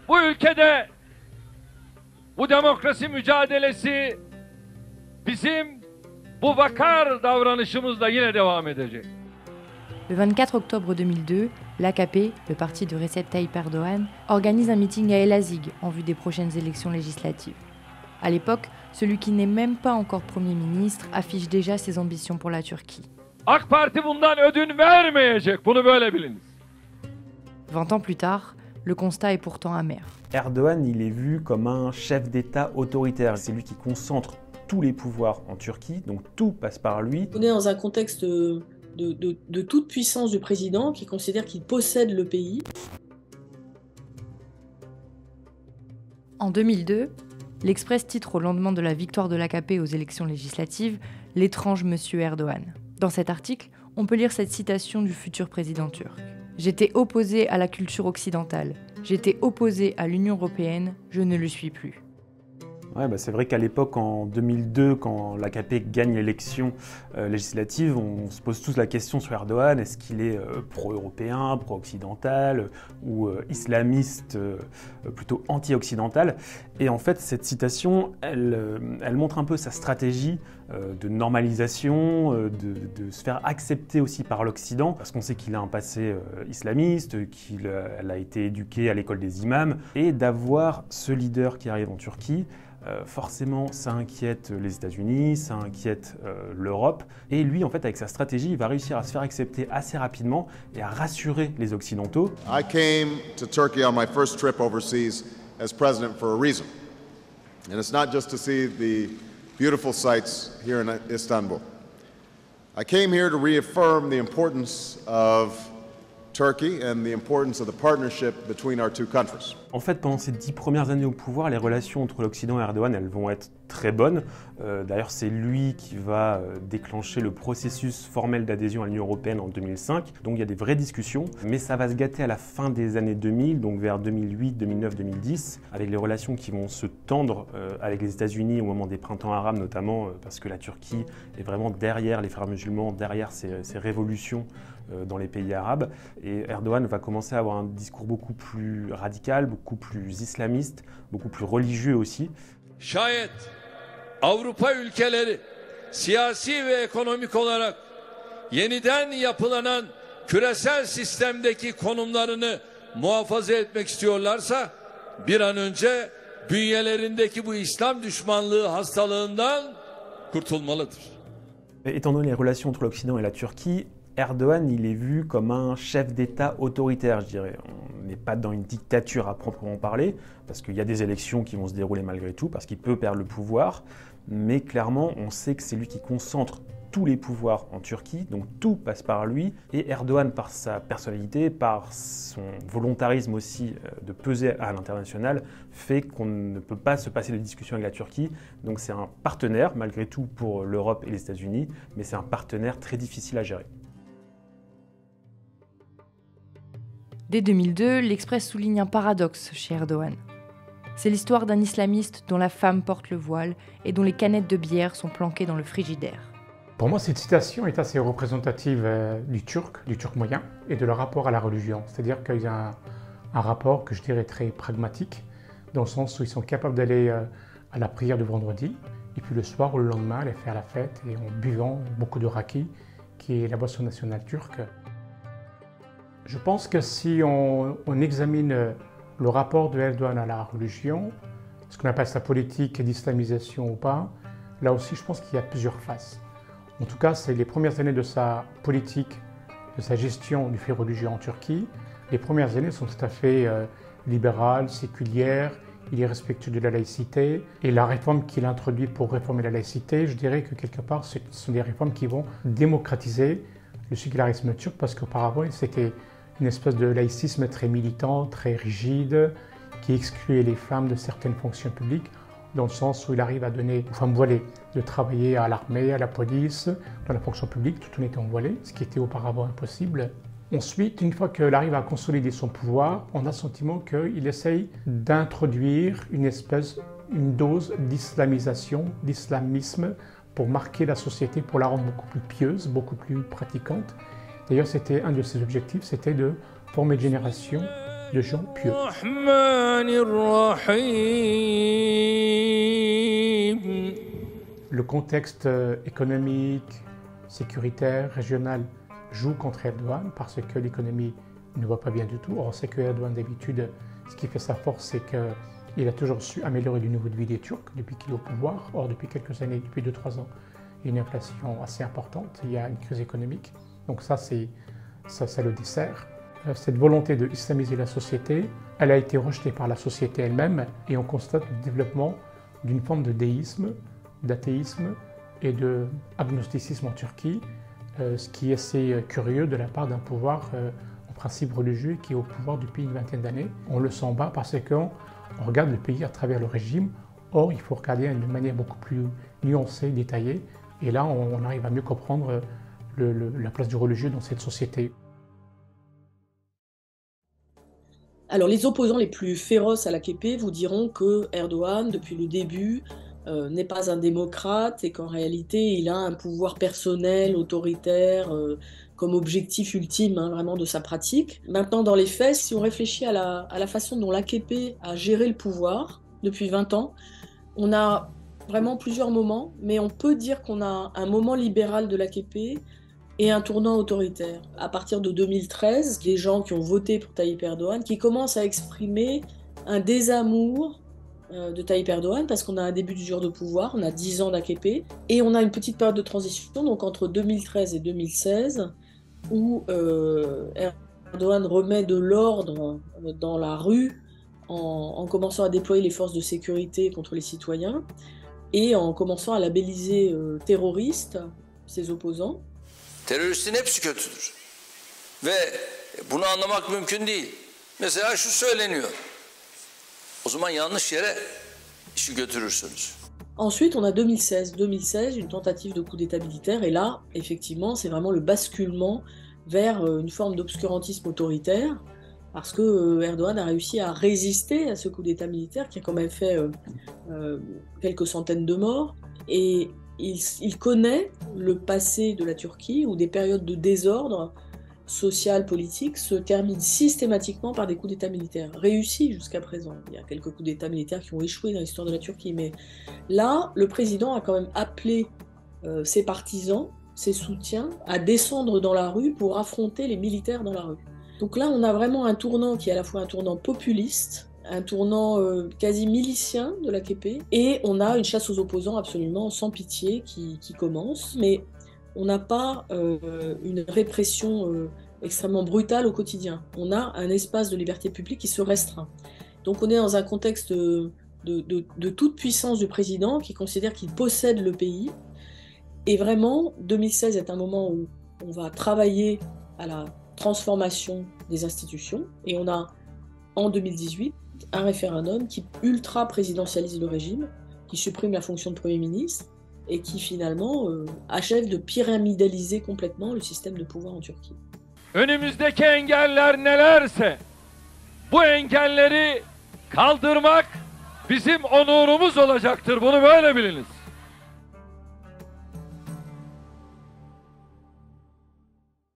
Bu ülkede bu demokrasi mücadelesi bizim bu vakar davranışımızla yine devam edecek. Le 24 octobre 2002, l'AKP, le parti de Recep Tayyip Erdogan, organise un meeting à Elazig en vue des prochaines élections législatives. À l'époque, celui qui n'est même pas encore Premier ministre affiche déjà ses ambitions pour la Turquie. AK Parti bundan ödün vermeyecek, bunu böyle biliniz. 20 ans plus tard, le constat est pourtant amer. Erdogan, il est vu comme un chef d'État autoritaire. C'est lui qui concentre tous les pouvoirs en Turquie, donc tout passe par lui. On est dans un contexte de toute puissance du président qui considère qu'il possède le pays. En 2002, l'Express titre au lendemain de la victoire de l'AKP aux élections législatives « L'étrange monsieur Erdogan ». Dans cet article, on peut lire cette citation du futur président turc. « J'étais opposé à la culture occidentale. J'étais opposé à l'Union européenne. Je ne le suis plus. » Ouais, c'est vrai qu'à l'époque, en 2002, quand l'AKP gagne l'élection législative, on se pose tous la question sur Erdogan, est-ce qu'il est pro-européen, pro-occidental ou islamiste, plutôt anti-occidental? Et en fait, cette citation, elle montre un peu sa stratégie de normalisation, de se faire accepter aussi par l'Occident, parce qu'on sait qu'il a un passé islamiste, qu'il a été éduqué à l'école des imams, et d'avoir ce leader qui arrive en Turquie. Forcément, ça inquiète les États-Unis, ça inquiète l'Europe. Et lui, en fait, avec sa stratégie, il va réussir à se faire accepter assez rapidement et à rassurer les Occidentaux. I came to Turkey on my first trip overseas as president for a reason. And it's not just to see the beautiful sights here in Istanbul. I came here to reaffirm the importance of Turkey and the importance of the partnership between our two countries. En fait, pendant ces 10 premières années au pouvoir, les relations entre l'Occident et Erdogan, elles vont être très bonnes. D'ailleurs, c'est lui qui va déclencher le processus formel d'adhésion à l'Union européenne en 2005. Donc il y a des vraies discussions, mais ça va se gâter à la fin des années 2000, donc vers 2008, 2009, 2010, avec les relations qui vont se tendre avec les États-Unis au moment des printemps arabes, notamment parce que la Turquie est vraiment derrière les frères musulmans, derrière ces révolutions dans les pays arabes. Et Erdogan va commencer à avoir un discours beaucoup plus radical, beaucoup plus islamiste, beaucoup plus religieux aussi. Şayet Avrupa ülkeleri siyasi ve ekonomik olarak yeniden yapılanan küresel sistemdeki konumlarını muhafaza etmek istiyorlarsa bir an önce bünyelerindeki bu İslam düşmanlığı hastalığından kurtulmalıdır. Étant donné les relations entre l'Occident et la Turquie, Erdogan, il est vu comme un chef d'État autoritaire, je dirais. On n'est pas dans une dictature à proprement parler, parce qu'il y a des élections qui vont se dérouler malgré tout, parce qu'il peut perdre le pouvoir, mais clairement, on sait que c'est lui qui concentre tous les pouvoirs en Turquie, donc tout passe par lui, et Erdogan, par sa personnalité, par son volontarisme aussi de peser à l'international, fait qu'on ne peut pas se passer de discussions avec la Turquie, donc c'est un partenaire, malgré tout, pour l'Europe et les États-Unis, mais c'est un partenaire très difficile à gérer. Dès 2002, l'Express souligne un paradoxe chez Erdogan. C'est l'histoire d'un islamiste dont la femme porte le voile et dont les canettes de bière sont planquées dans le frigidaire. Pour moi, cette citation est assez représentative du turc moyen, et de leur rapport à la religion. C'est-à-dire qu'il y a un rapport que je dirais très pragmatique, dans le sens où ils sont capables d'aller à la prière du vendredi, et puis le soir ou le lendemain, aller faire la fête, et en buvant beaucoup de raki, qui est la boisson nationale turque. Je pense que si on examine le rapport de Erdogan à la religion, ce qu'on appelle sa politique d'islamisation ou pas, là aussi je pense qu'il y a plusieurs faces. En tout cas, c'est les premières années de sa politique, de sa gestion du fait religieux en Turquie. Les premières années sont tout à fait libérales, séculières, il est respectueux de la laïcité. Et la réforme qu'il a introduite pour réformer la laïcité, je dirais que quelque part, ce sont des réformes qui vont démocratiser le sécularisme turc, parce qu'auparavant, c'était une espèce de laïcisme très militant, très rigide, qui excluait les femmes de certaines fonctions publiques, dans le sens où il arrive à donner aux femmes voilées de travailler à l'armée, à la police, dans la fonction publique, tout en étant voilées, ce qui était auparavant impossible. Ensuite, une fois qu'il arrive à consolider son pouvoir, on a le sentiment qu'il essaye d'introduire une dose d'islamisation, d'islamisme, pour marquer la société, pour la rendre beaucoup plus pieuse, beaucoup plus pratiquante. D'ailleurs, c'était un de ses objectifs, c'était de former une génération de gens pieux. Le contexte économique, sécuritaire, régional joue contre Erdogan parce que l'économie ne va pas bien du tout. Or, on sait que Erdogan, d'habitude, ce qui fait sa force, c'est qu'il a toujours su améliorer le niveau de vie des Turcs depuis qu'il est au pouvoir. Or, depuis quelques années, depuis 2-3 ans, il y a une inflation assez importante, il y a une crise économique. Donc ça le dessert. Cette volonté de islamiser la société, elle a été rejetée par la société elle-même et on constate le développement d'une forme de déisme, d'athéisme et d'agnosticisme en Turquie, ce qui est assez curieux de la part d'un pouvoir en principe religieux qui est au pouvoir depuis une vingtaine d'années. On le sent bas parce qu'on regarde le pays à travers le régime. Or, il faut regarder d'une manière beaucoup plus nuancée, détaillée. Et là, on arrive à mieux comprendre la place du religieux dans cette société. Alors, les opposants les plus féroces à l'AKP vous diront que Erdogan, depuis le début, n'est pas un démocrate et qu'en réalité, il a un pouvoir personnel, autoritaire, comme objectif ultime vraiment de sa pratique. Maintenant, dans les faits, si on réfléchit à la façon dont l'AKP a géré le pouvoir depuis 20 ans, on a vraiment plusieurs moments, mais on peut dire qu'on a un moment libéral de l'AKP et un tournant autoritaire. À partir de 2013, les gens qui ont voté pour Tayyip Erdogan, qui commencent à exprimer un désamour de Tayyip Erdogan, parce qu'on a un début d'usure de pouvoir, on a 10 ans d'AKP, et on a une petite période de transition, donc entre 2013 et 2016, où Erdogan remet de l'ordre dans la rue en commençant à déployer les forces de sécurité contre les citoyens, et en commençant à labelliser terroristes ses opposants. Teröristin hepsi kötüdür. Ve bunu anlamak mümkün değil. Mesela şu söyleniyor. O zaman yanlış yere işi götürürsünüz. Ensuite, on a 2016. 2016, une tentative de coup d'État militaire. Et là, effectivement, c'est vraiment le basculement vers une forme d'obscurantisme autoritaire. Parce que Erdogan a réussi à résister à ce coup d'État militaire qui a quand même fait quelques centaines de morts. Et il connaît le passé de la Turquie où des périodes de désordre social, politique se terminent systématiquement par des coups d'État militaires, réussis jusqu'à présent. Il y a quelques coups d'État militaires qui ont échoué dans l'histoire de la Turquie, mais là, le président a quand même appelé ses partisans, ses soutiens, à descendre dans la rue pour affronter les militaires dans la rue. Donc là, on a vraiment un tournant qui est à la fois un tournant populiste, un tournant quasi milicien de l'AKP, et on a une chasse aux opposants absolument sans pitié qui commence, mais on n'a pas une répression extrêmement brutale au quotidien. On a un espace de liberté publique qui se restreint. Donc on est dans un contexte de toute puissance du président qui considère qu'il possède le pays. Et vraiment, 2016 est un moment où on va travailler à la transformation des institutions. Et on a, en 2018, un référendum qui ultra-présidentialise le régime, qui supprime la fonction de Premier ministre, et qui finalement achève de pyramidaliser complètement le système de pouvoir en Turquie. Önümüzdeki engeller nelerse bu engelleri kaldırmak bizim onurumuz olacaktır. Bunu böyle biliniz.